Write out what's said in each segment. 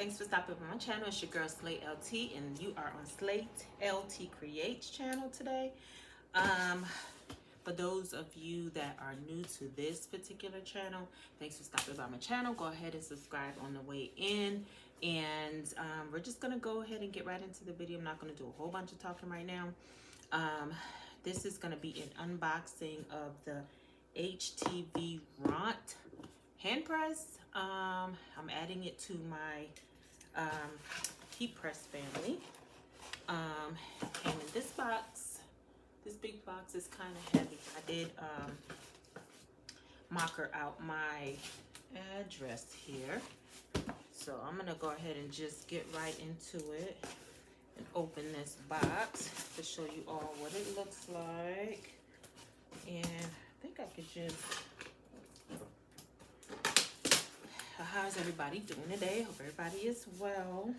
thanks for stopping by my channel. It's your girl Slay LT, and you are on Slay LT Creates channel today. For those of you that are new to this particular channel, thanks for stopping by my channel. Go ahead and subscribe on the way in, and we're just gonna go ahead and get right into the video. I'm not gonna do a whole bunch of talking right now. This is gonna be an unboxing of the HTV Ront hand press. I'm adding it to my heat press family. And in this box, this big box is kind of heavy. I did marker out my address here. So I'm gonna go ahead and just get right into it and open this box to show you all what it looks like. And I think I could just, how's everybody doing today? Hope everybody is well.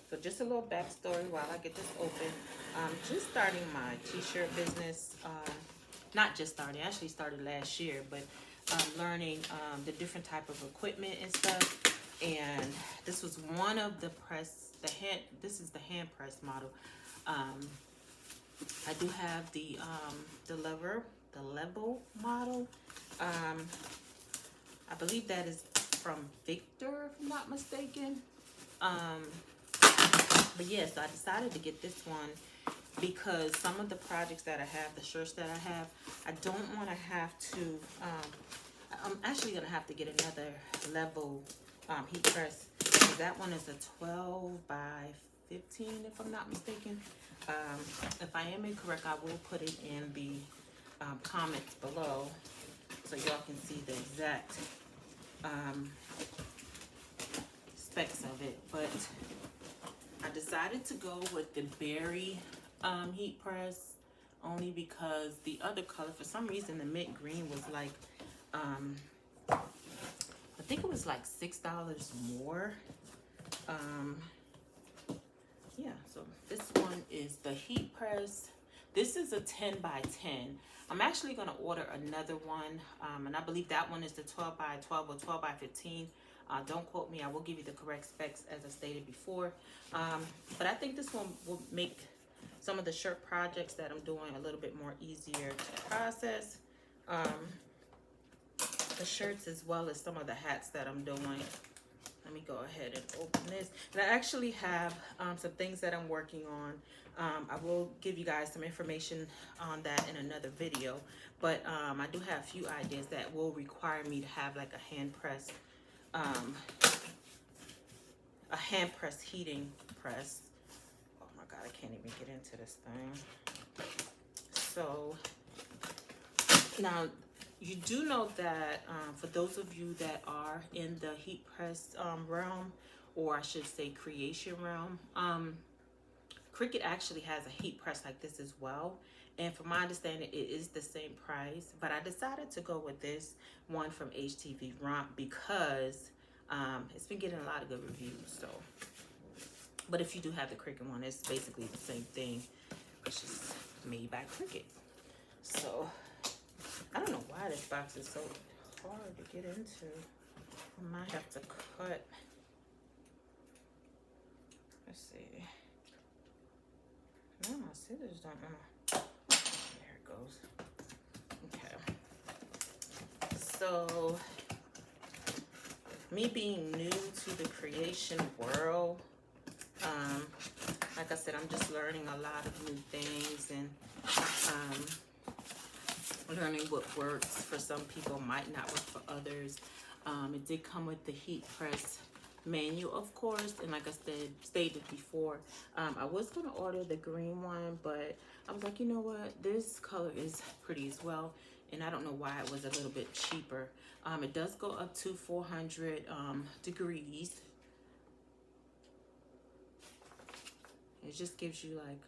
So just a little backstory while I get this open. Just starting my t-shirt business. Not just starting, I actually started last year, but learning the different type of equipment and stuff. And this was one of the press, this is the hand press model. I do have the level model. I believe that is from Victor, if I'm not mistaken. But yes, I decided to get this one because some of the projects that I have, the shirts that I have, I don't want to have to, I'm actually going to have to get another level heat press. Because that one is a 12 by 15, if I'm not mistaken. If I am incorrect, I will put it in the comments below so y'all can see the exact specs of it. But I decided to go with the berry heat press only because the other color, for some reason, the mint green was like, I think it was like $6 more. Yeah, so this one is the heat press. This is a 10 by 10. I'm actually going to order another one, and I believe that one is the 12 by 12 or 12 by 15. Don't quote me. I will give you the correct specs as I stated before. But I think this one will make some of the shirt projects that I'm doing a little bit more easier to process. The shirts as well as some of the hats that I'm doing. Let me go ahead and open this. And I actually have some things that I'm working on. I will give you guys some information on that in another video. But I do have a few ideas that will require me to have like a hand press heating press. Oh my God, I can't even get into this thing. So now you do know that for those of you that are in the heat press realm, or I should say creation realm, Cricut actually has a heat press like this as well. And from my understanding, it is the same price. But I decided to go with this one from HTV Ront because it's been getting a lot of good reviews. So, but if you do have the Cricut one, it's basically the same thing. It's just made by Cricut. So I don't know why this box is so hard to get into. I might have to cut. Let's see. No, my scissors don't want to. There it goes. Okay. So, me being new to the creation world, like I said, I'm just learning a lot of new things and learning what works for some people might not work for others. It did come with the heat press manual, of course, and like I stated before, I was going to order the green one, but I was like, you know what, this color is pretty as well, and I don't know why it was a little bit cheaper. It does go up to 400 degrees. It just gives you like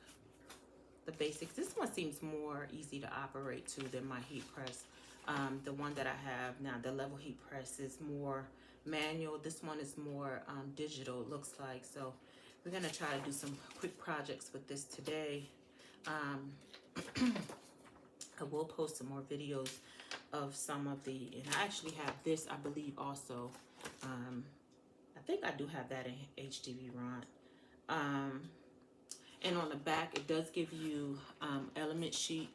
the basics. This one seems more easy to operate too than my heat press. The one that I have now, the level heat press, is more manual. This one is more digital, it looks like. So we're gonna try to do some quick projects with this today. I will post some more videos of some of the, and I actually have this, I believe also, I think I do have that in HDB Ron. And on the back, it does give you element sheet,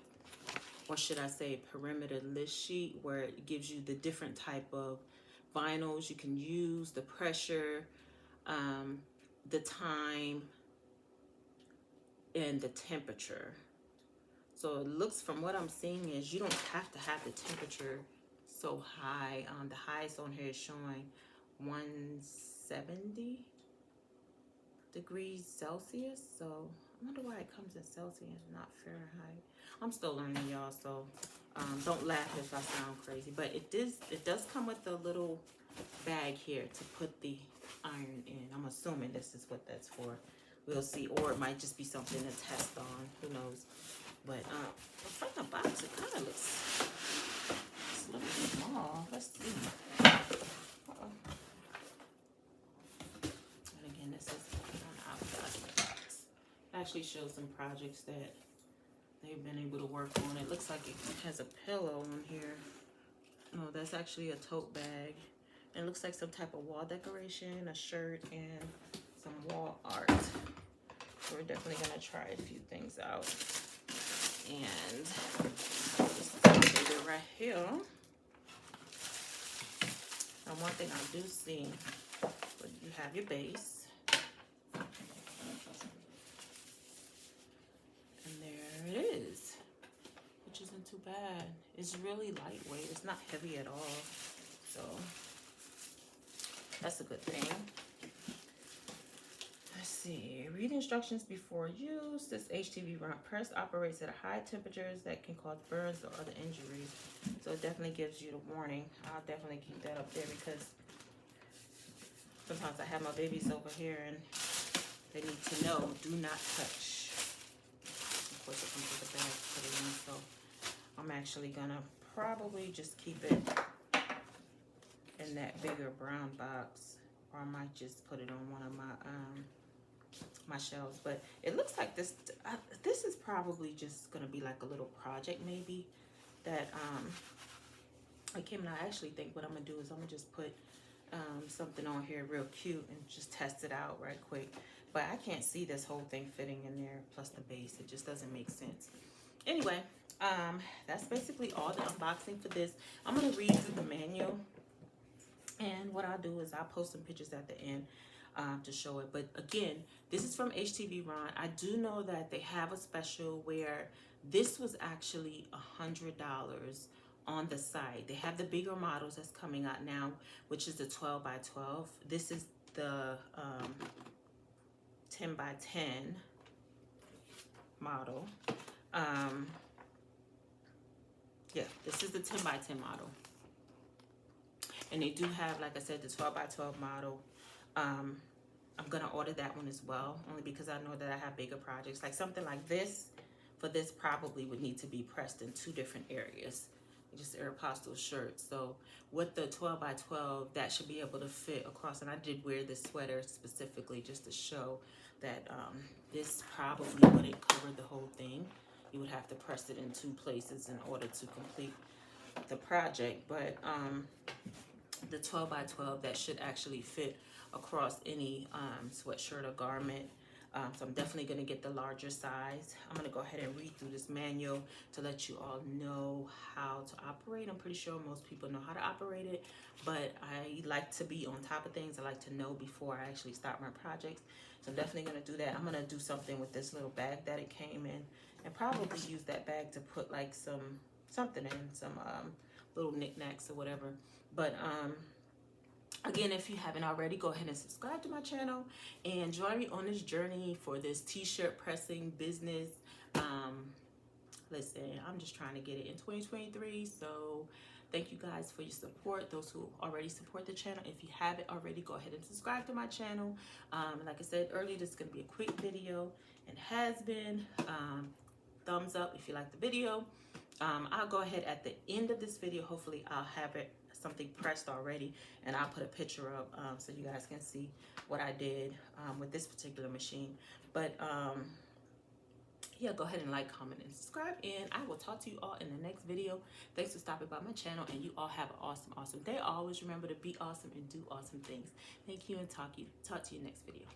or should I say perimeter list sheet, where it gives you the different type of vinyls you can use, the pressure, the time, and the temperature. So it looks, from what I'm seeing, is you don't have to have the temperature so high. The highest on here is showing 170 degrees Celsius. So I wonder why it comes in Celsius, not Fahrenheit. I'm still learning, y'all, so don't laugh if I sound crazy. But it does come with a little bag here to put the iron in. I'm assuming this is what that's for. We'll see, or it might just be something to test on. Who knows? But from the box, it kind of looks it's a little small. Let's see. And again, this is on the outside of the box. It actually shows some projects that they've been able to work on. It looks like it has a pillow on here. No, that's actually a tote bag. And it looks like some type of wall decoration, a shirt, and some wall art. So we're definitely gonna try a few things out. And this is my favorite right here. Now, one thing I do see, but you have your base. And there it is, which isn't too bad. It's really lightweight. It's not heavy at all. So that's a good thing. Let's see. Read instructions before use. This HTV round press operates at high temperatures that can cause burns or other injuries. So it definitely gives you the warning. I'll definitely keep that up there because sometimes I have my babies over here and they need to know, do not touch. Of course, it comes with a bag to put it in. So I'm actually gonna probably just keep it in that bigger brown box, or I might just put it on one of my shelves. But it looks like this is probably just gonna be like a little project maybe that I came, and I actually think what I'm gonna do is I'm gonna just put something on here real cute and just test it out right quick. But I can't see this whole thing fitting in there, plus the base. It just doesn't make sense. Anyway, that's basically all the unboxing for this. I'm gonna read through the manual, and what I'll do is I'll post some pictures at the end to show it. But again, this is from HTV Ron. I do know that they have a special where this was actually $100 on the site. They have the bigger models that's coming out now, which is the 12 by 12. This is the 10 by 10 model. Yeah, this is the 10 by 10 model. And they do have, like I said, the 12 by 12 model. I'm gonna order that one as well, only because I know that I have bigger projects. Like something like this, for this probably would need to be pressed in 2 different areas. Just Aeropostale shirt. So with the 12 by 12, that should be able to fit across. And I did wear this sweater specifically just to show that this probably wouldn't cover the whole thing. You would have to press it in 2 places in order to complete the project. But the 12 by 12, that should actually fit across any sweatshirt or garment. So I'm definitely going to get the larger size. I'm going to go ahead and read through this manual to let you all know how to operate. I'm pretty sure most people know how to operate it, but I like to be on top of things. I like to know before I actually start my projects. So I'm definitely going to do that. I'm going to do something with this little bag that it came in, and probably use that bag to put like something in, some little knickknacks or whatever. But again, if you haven't already, go ahead and subscribe to my channel and join me on this journey for this t-shirt pressing business. Listen, I'm just trying to get it in 2023. So thank you guys for your support. Those who already support the channel, if you haven't already, go ahead and subscribe to my channel. Like I said earlier, this is going to be a quick video, and has been. Thumbs up if you like the video. I'll go ahead at the end of this video. Hopefully I'll have it something pressed already, and I'll put a picture up so you guys can see what I did with this particular machine. But yeah, go ahead and like, comment, and subscribe, and I will talk to you all in the next video. Thanks for stopping by my channel, and you all have an awesome day. Always remember to be awesome and do awesome things. Thank you, and talk to you next video.